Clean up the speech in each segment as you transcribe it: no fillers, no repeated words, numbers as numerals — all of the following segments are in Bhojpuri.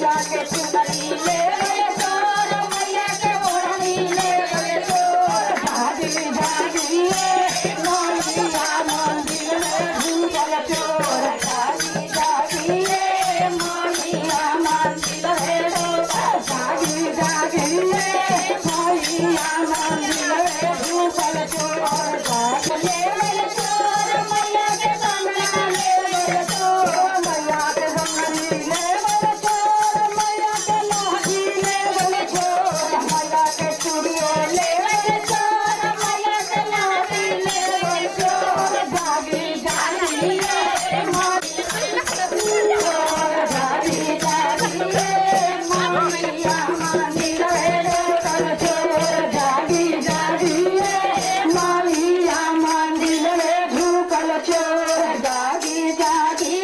मैया के चुनरी ले गए चोर मैया के ओढ़नी ले गए चोर जागी जागी मोलिया मंदिर में ढूंढल चोर जागी जागी मोलिया मंदिर में जागी जागी मोलिया मंदिर में ढूंढल चोर जागी ले गए चोर मैया के कंगना ले गए चोर मैया के कंगनी ले गए चोर मैया के लाठी ले गए चोर मैया के चूड़ियों ले गए चोर मैया के लाठी ले गए चोर जागी जागी जागी जागी मोलिया मंदिर में ढूंढल चोर जागी जागी मोलिया मंदिर में ढूंढल चोर जागी जागी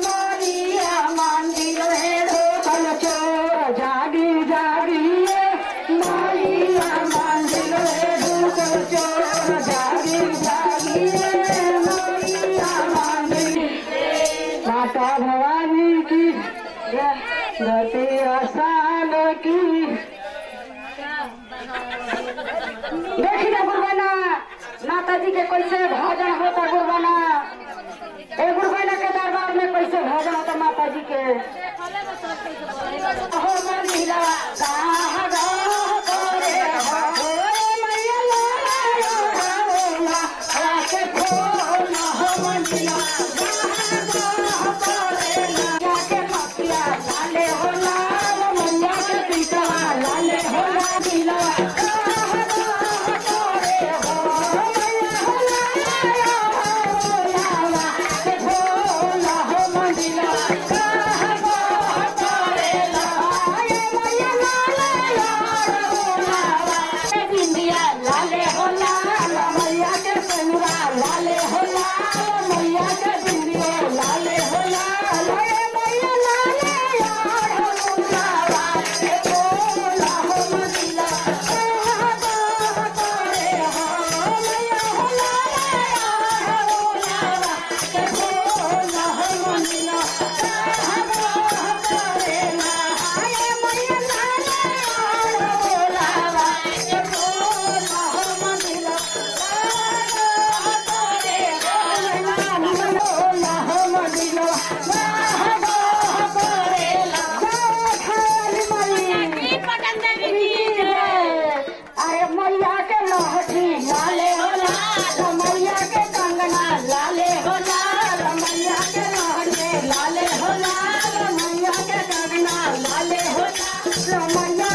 मोलिया मंदिर में ढूंढल चोर जागी जागी मोलिया मंदिर में ढूंढल चोर जागी जागी मोलिया मंदिर माता भवानी की धरती आसान की देखिए गुरुबाना माता जी के कैसे भजन होता गुरुबाना ए गुरुबाना के दरबार में कैसे भजन होता माता जी के हो मंदिरा कहाँ गाँव करे हो मैया लाला आके खोल हो मंदिरा कहाँ गाँव करे जाके मतिया लाले हो लाल मैया के पीछा लाले हो लाला लाले हो लाल मैया के संगरा लाले हो लाल मैया के बिंदिया लाले हो लाल मैया लाले यार हो लाला के बोला हो मंदिला करे हो मैया हो लाले यार हो लाला के बोला हो मंदिला करे ना मैया लाले यार हो लाला के बोला हो मंदिला अरे मैया के लहठी लाले हो लाल मैया के कंगना लाले हो लाल मैया के लहठी लाले हो लाल मैया के कंगना लाले हो लाल मैया